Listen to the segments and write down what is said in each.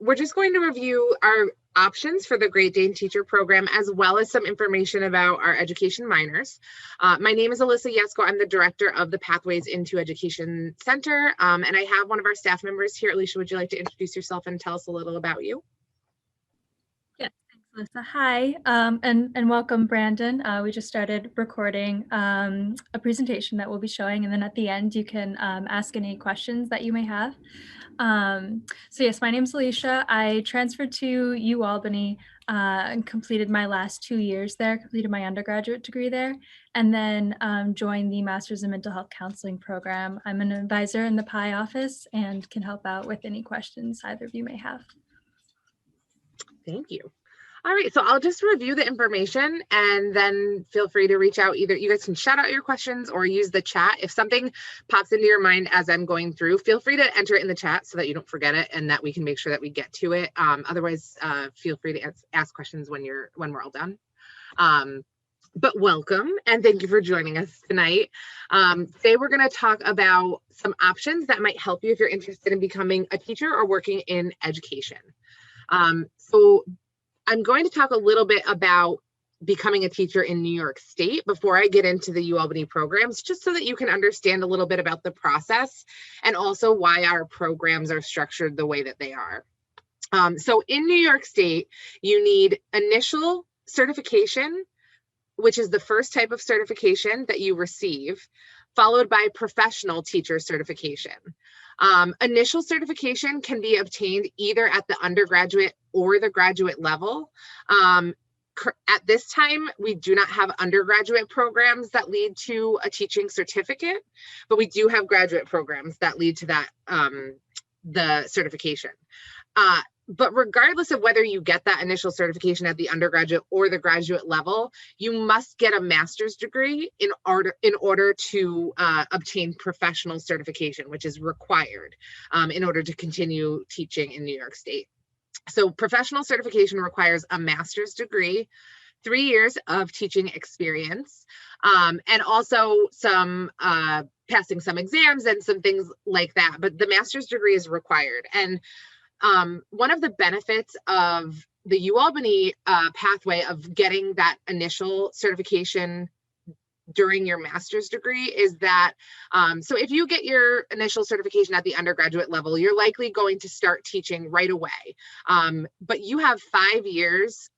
we're just going to review our options for the Great Dane Teacher Program, as well as some information about our education minors. My name is Alyssa Yesko. I'm the director of the Pathways into Education Center, and I have one of our staff members here. Alicia, would you like to introduce yourself and tell us a little about you? Yes, thanks, Alyssa. Hi, and welcome, Brandon. We just started recording a presentation that we'll be showing, and then at the end you can ask any questions that you may have. So yes, my name is Alicia. I transferred to UAlbany and completed my last 2 years there, completed my undergraduate degree there, and then joined the Master's in Mental Health Counseling program. I'm an advisor in the PI office and can help out with any questions either of you may have. Thank you. All right, so I'll just review the information and then feel free to reach out. Either you guys can shout out your questions or use the chat. If something pops into your mind as I'm going through, feel free to enter it in the chat so that you don't forget it and that we can make sure that we get to it. Otherwise, feel free to ask questions when we're all done. But welcome and thank you for joining us tonight. Today we're going to talk about some options that might help you if you're interested in becoming a teacher or working in education. So I'm going to talk a little bit about becoming a teacher in New York State before I get into the UAlbany programs, just so that you can understand a little bit about the process and also why our programs are structured the way that they are. So in New York State, you need initial certification, which is the first type of certification that you receive, followed by professional teacher certification. Initial certification can be obtained either at the undergraduate or the graduate level. At this time, we do not have undergraduate programs that lead to a teaching certificate, but we do have graduate programs that lead to that, the certification. But regardless of whether you get that initial certification at the undergraduate or the graduate level, you must get a master's degree in order to obtain professional certification, which is required in order to continue teaching in New York State. So professional certification requires a master's degree, 3 years of teaching experience, and also some passing some exams and some things like that. But the master's degree is required. And one of the benefits of the UAlbany pathway of getting that initial certification during your master's degree is that, so if you get your initial certification at the undergraduate level, you're likely going to start teaching right away. But you have 5 years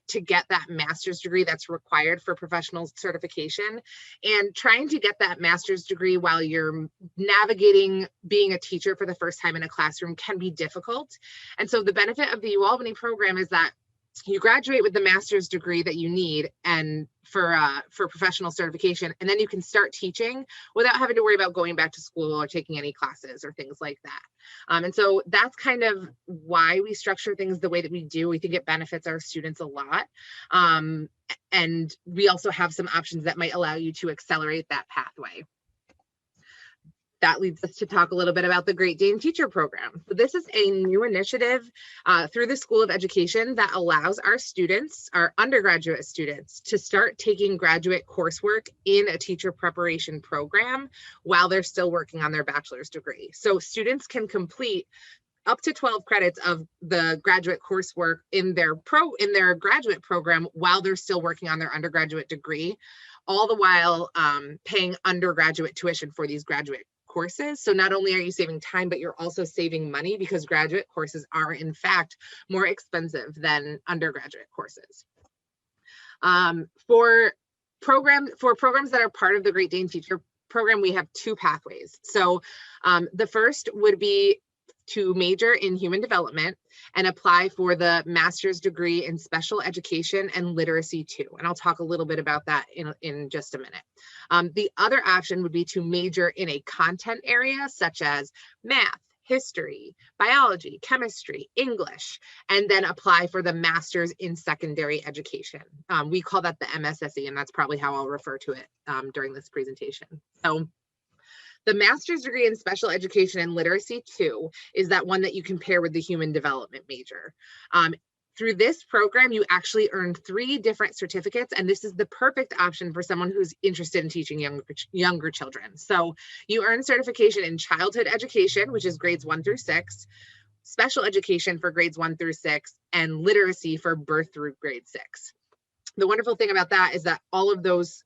to get that master's degree that's required for professional certification. And trying to get that master's degree while you're navigating being a teacher for the first time in a classroom can be difficult. And so the benefit of the UAlbany program is that you graduate with the master's degree that you need and for professional certification, and then you can start teaching without having to worry about going back to school or taking any classes or things like that. And so that's kind of why we structure things the way that we do. We think it benefits our students a lot. And we also have some options that might allow you to accelerate that pathway. That leads us to talk a little bit about the Great Dane Teacher Program. So this is a new initiative through the School of Education that allows our students, our undergraduate students, to start taking graduate coursework in a teacher preparation program while they're still working on their bachelor's degree. So students can complete up to 12 credits of the graduate coursework in their graduate program while they're still working on their undergraduate degree, all the while paying undergraduate tuition for these graduate courses. So not only are you saving time, but you're also saving money because graduate courses are in fact more expensive than undergraduate courses. For programs that are part of the Great Dane Teacher Program, we have 2 pathways. So the first would be to major in human development and apply for the master's degree in special education and literacy 2. And I'll talk a little bit about that in just a minute. The other option would be to major in a content area such as math, history, biology, chemistry, English, and then apply for the master's in secondary education. We call that the Mssc, and that's probably how I'll refer to it during this presentation. So the master's degree in special education and literacy 2 is that one that you can pair with the human development major. Through this program, you actually earn 3 different certificates, and this is the perfect option for someone who's interested in teaching younger children. So you earn certification in childhood education, which is grades 1 through 6, special education for grades 1 through 6, and literacy for birth through grade 6. The wonderful thing about that is that all of those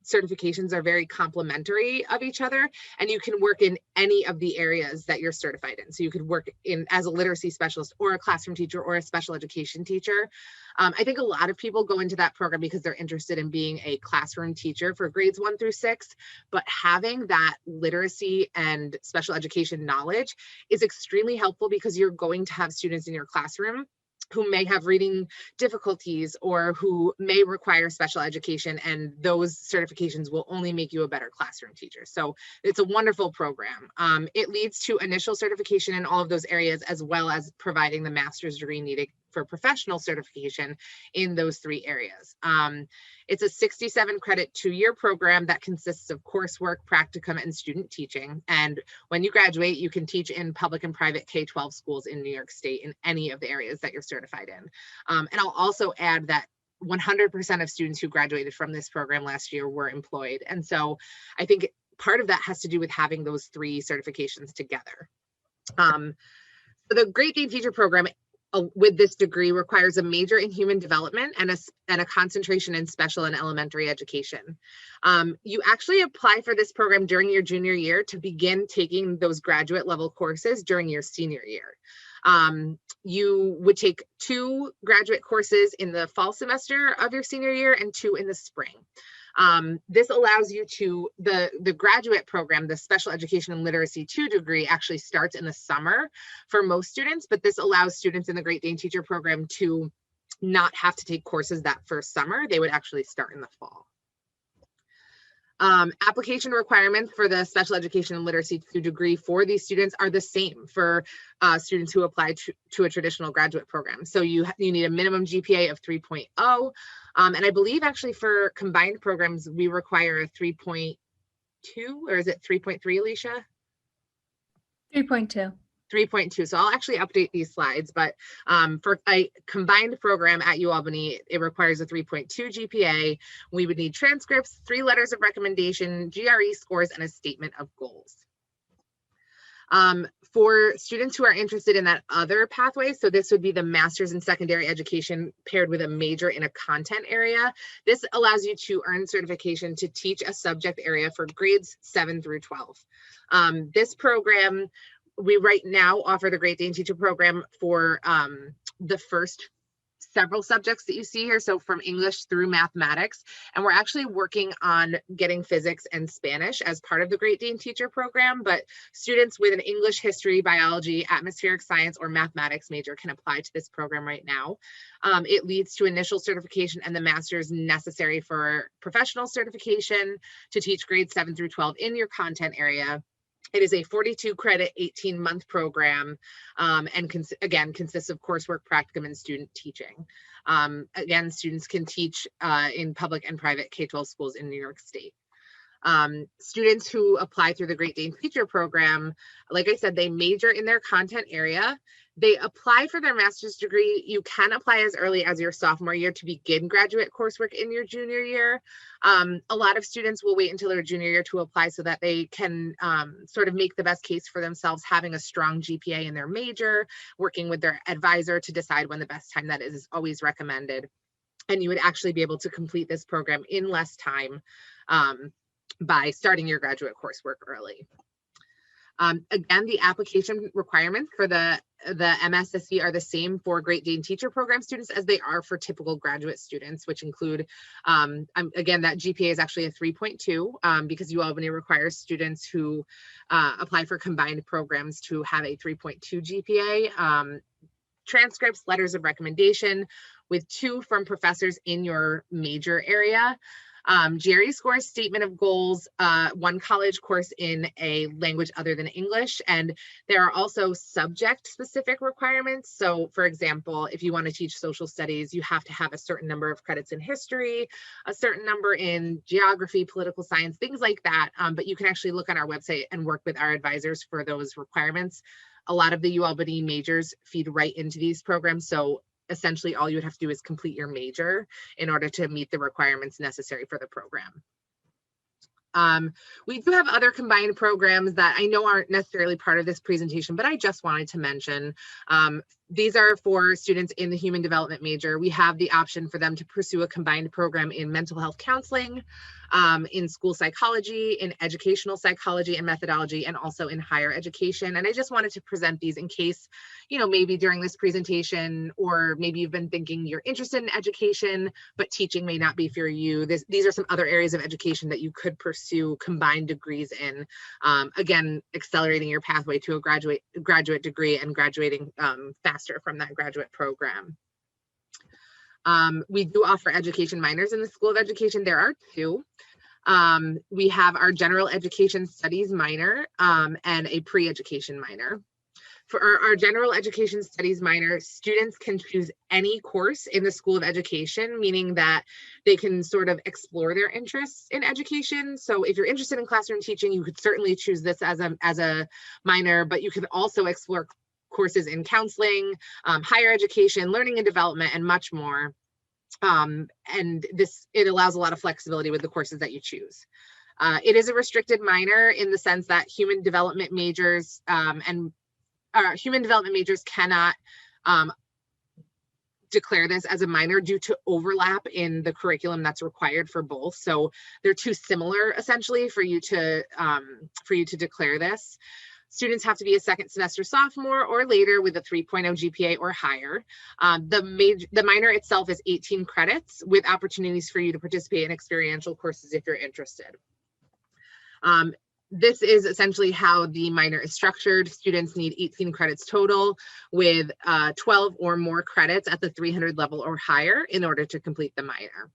certifications are very complementary of each other, and you can work in any of the areas that you're certified in. So you could work in as a literacy specialist or a classroom teacher or a special education teacher. I think a lot of people go into that program because they're interested in being a classroom teacher for grades 1 through 6, but having that literacy and special education knowledge is extremely helpful because you're going to have students in your classroom who may have reading difficulties or who may require special education, and those certifications will only make you a better classroom teacher. So it's a wonderful program. It leads to initial certification in all of those areas, as well as providing the master's degree needed for professional certification in those 3 areas. It's a 67 credit 2-year program that consists of coursework, practicum, and student teaching. And when you graduate, you can teach in public and private K-12 schools in New York State in any of the areas that you're certified in. And I'll also add that 100% of students who graduated from this program last year were employed. And so I think part of that has to do with having those 3 certifications together. So the Great Dane Teacher Program with this degree requires a major in human development and a concentration in special and elementary education. You actually apply for this program during your junior year to begin taking those graduate level courses during your senior year. You would take 2 graduate courses in the fall semester of your senior year and 2 in the spring. This allows you to, the graduate program, the special education and literacy 2 degree actually starts in the summer for most students, but this allows students in the Great Dane Teacher Program to not have to take courses that first summer. They would actually start in the fall. Application requirements for the special education and literacy 2 degree for these students are the same for students who apply to a traditional graduate program. So you need a minimum GPA of 3.0. And I believe actually for combined programs, we require a 3.2, or is it 3.3, Alicia? 3.2. 3.2. So I'll actually update these slides, but for a combined program at UAlbany, it requires a 3.2 GPA. We would need transcripts, 3 letters of recommendation, GRE scores, and a statement of goals. For students who are interested in that other pathway, so this would be the master's in secondary education paired with a major in a content area. This allows you to earn certification to teach a subject area for grades 7 through 12. This program, we right now offer the Great Dane Teacher Program for the first several subjects that you see here, so from English through mathematics, and we're actually working on getting physics and Spanish as part of the Great Dane Teacher Program, but students with an English, history, biology, atmospheric science, or mathematics major can apply to this program right now. It leads to initial certification and the master's necessary for professional certification to teach grades 7 through 12 in your content area. It is a 42 credit, 18-month program, and again, consists of coursework, practicum, and student teaching. Again, students can teach in public and private K-12 schools in New York State. Students who apply through the Great Dane Teacher Program, like I said, they major in their content area. They apply for their master's degree. You can apply as early as your sophomore year to begin graduate coursework in your junior year. A lot of students will wait until their junior year to apply so that they can sort of make the best case for themselves, having a strong GPA in their major, working with their advisor to decide when the best time that is always recommended. And you would actually be able to complete this program in less time by starting your graduate coursework early. Again, the application requirements for the Mssc are the same for Great Dane Teacher Program students as they are for typical graduate students, which include, again, that GPA is actually a 3.2 because UAlbany requires students who apply for combined programs to have a 3.2 GPA. Transcripts, letters of recommendation with 2 from professors in your major area. GRE scores, statement of goals, 1 college course in a language other than English, and there are also subject specific requirements. So for example, if you want to teach social studies, you have to have a certain number of credits in history, a certain number in geography, political science, things like that. But you can actually look on our website and work with our advisors for those requirements. A lot of the UAlbany majors feed right into these programs, so essentially all you would have to do is complete your major in order to meet the requirements necessary for the program. We do have other combined programs that I know aren't necessarily part of this presentation, but I just wanted to mention. These are for students in the human development major. We have the option for them to pursue a combined program in mental health counseling, in school psychology, in educational psychology and methodology, and also in higher education. And I just wanted to present these in case, maybe during this presentation, or maybe you've been thinking you're interested in education, but teaching may not be for you. These are some other areas of education that you could pursue combined degrees in. Again, accelerating your pathway to a graduate degree and graduating faster from that graduate program. We do offer education minors in the School of Education. There are two. We have our general education studies minor and a pre-education minor. For our general education studies minor, students can choose any course in the School of Education, meaning that they can sort of explore their interests in education. So if you're interested in classroom teaching, you could certainly choose this as a minor, but you could also explore courses in counseling, higher education, learning and development, and much more. And it allows a lot of flexibility with the courses that you choose. It is a restricted minor in the sense that human development majors cannot declare this as a minor due to overlap in the curriculum that's required for both. So they're too similar essentially for you to declare this. Students have to be a second semester sophomore or later with a 3.0 GPA or higher. The minor itself is 18 credits with opportunities for you to participate in experiential courses if you're interested. This is essentially how the minor is structured. Students need 18 credits total with 12 or more credits at the 300 level or higher in order to complete the minor.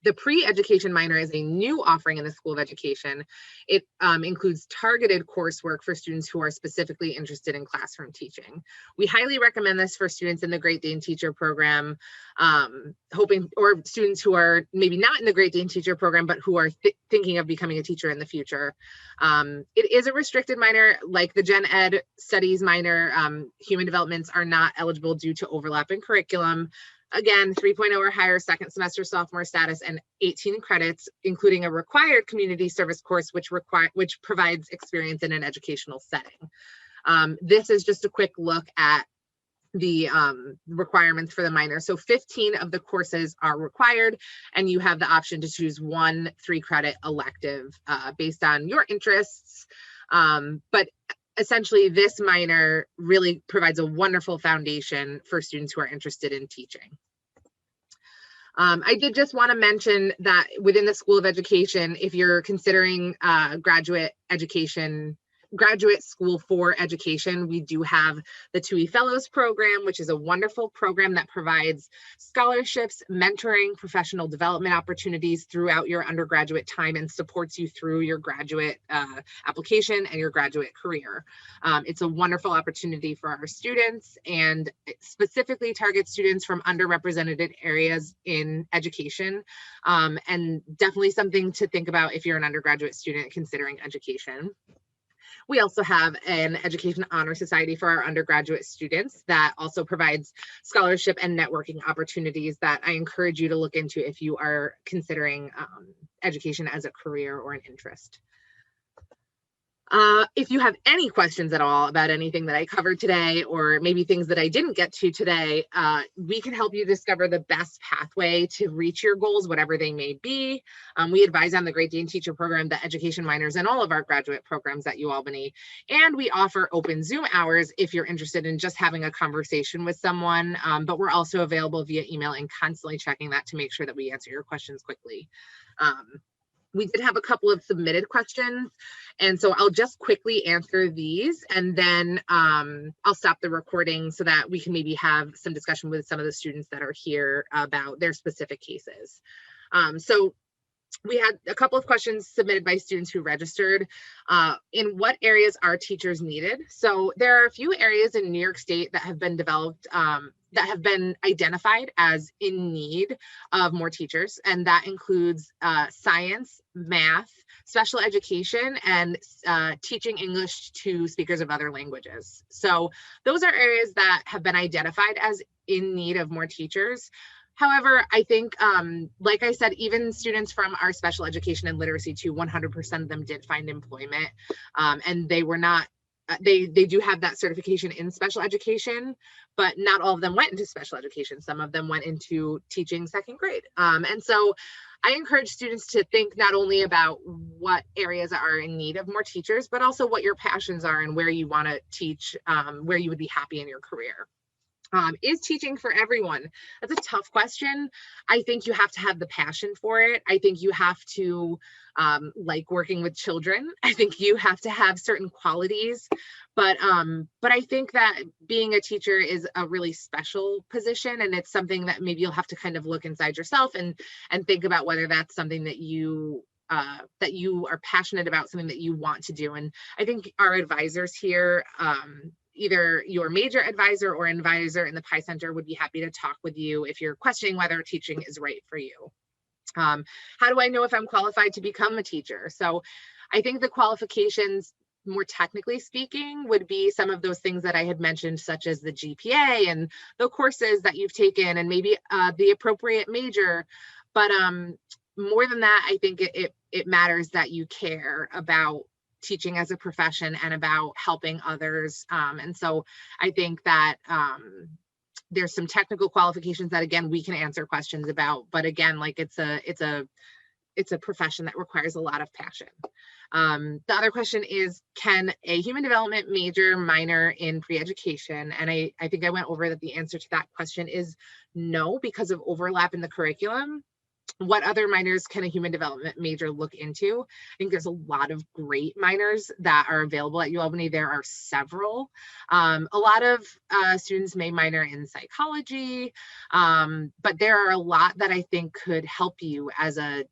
The pre-education minor is a new offering in the School of Education. It includes targeted coursework for students who are specifically interested in classroom teaching. We highly recommend this for students in the Great Dane Teacher Program, or students who are maybe not in the Great Dane Teacher Program, but who are thinking of becoming a teacher in the future. It is a restricted minor, like the Gen Ed Studies minor. Human developments are not eligible due to overlap in curriculum. Again, 3.0 or higher second semester sophomore status and 18 credits, including a required community service course, which provides experience in an educational setting. This is just a quick look at the requirements for the minor. So 15 of the courses are required, and you have the option to choose one 3-credit elective based on your interests. But essentially, this minor really provides a wonderful foundation for students who are interested in teaching. I did just want to mention that within the School of Education, if you're considering graduate school for education, we do have the Tui Fellows Program, which is a wonderful program that provides scholarships, mentoring, professional development opportunities throughout your undergraduate time and supports you through your graduate application and your graduate career. It's a wonderful opportunity for our students, and it specifically targets students from underrepresented areas in education, and definitely something to think about if you're an undergraduate student considering education. We also have an Education Honor Society for our undergraduate students that also provides scholarship and networking opportunities that I encourage you to look into if you are considering education as a career or an interest. If you have any questions at all about anything that I covered today, or maybe things that I didn't get to today, we can help you discover the best pathway to reach your goals, whatever they may be. We advise on the Great Dane Teacher Program, the education minors, and all of our graduate programs at UAlbany. And we offer open Zoom hours if you're interested in just having a conversation with someone, but we're also available via email and constantly checking that to make sure that we answer your questions quickly. We did have a couple of submitted questions, and so I'll just quickly answer these, and then I'll stop the recording so that we can maybe have some discussion with some of the students that are here about their specific cases. So we had a couple of questions submitted by students who registered. In what areas are teachers needed? So there are a few areas in New York State that have been developed, that have been identified as in need of more teachers, and that includes science, math, special education, and teaching English to speakers of other languages. So those are areas that have been identified as in need of more teachers. However, I think, like I said, even students from our special education and literacy too, 100% of them did find employment, and they were not, they do have that certification in special education, but not all of them went into special education. Some of them went into teaching second grade. And so I encourage students to think not only about what areas are in need of more teachers, but also what your passions are and where you want to teach, where you would be happy in your career. Is teaching for everyone? That's a tough question. I think you have to have the passion for it. I think you have to like working with children. I think you have to have certain qualities, but I think that being a teacher is a really special position, and it's something that maybe you'll have to kind of look inside yourself and think about whether that's something that you are passionate about, something that you want to do. And I think our advisors here, either your major advisor or advisor in the PI Center, would be happy to talk with you if you're questioning whether teaching is right for you. How do I know if I'm qualified to become a teacher? So I think the qualifications, more technically speaking, would be some of those things that I had mentioned, such as the GPA and the courses that you've taken and maybe the appropriate major. But more than that, I think it matters that you care about teaching as a profession and about helping others. And so I think that there's some technical qualifications that, again, we can answer questions about, but again, like it's a profession that requires a lot of passion. The other question is, can a human development major minor in pre-education? And I think I went over that the answer to that question is no, because of overlap in the curriculum. What other minors can a human development major look into? I think there's a lot of great minors that are available at UAlbany. There are several. A lot of students may minor in psychology, but there are a lot that I think could help you as an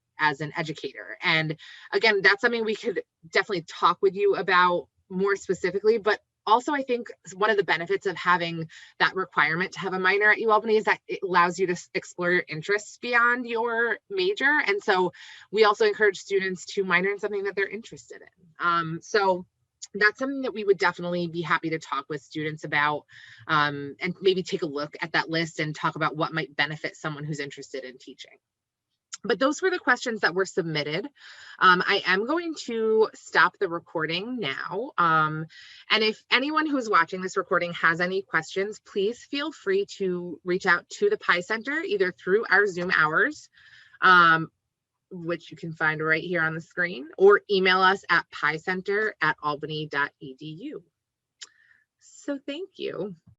educator. And again, that's something we could definitely talk with you about more specifically, but also, I think one of the benefits of having that requirement to have a minor at UAlbany is that it allows you to explore your interests beyond your major. And so we also encourage students to minor in something that they're interested in. So that's something that we would definitely be happy to talk with students about, and maybe take a look at that list and talk about what might benefit someone who's interested in teaching. But those were the questions that were submitted. I am going to stop the recording now. And if anyone who's watching this recording has any questions, please feel free to reach out to the PI Center, either through our Zoom hours, which you can find right here on the screen, or email us at picenter@albany.edu. So thank you.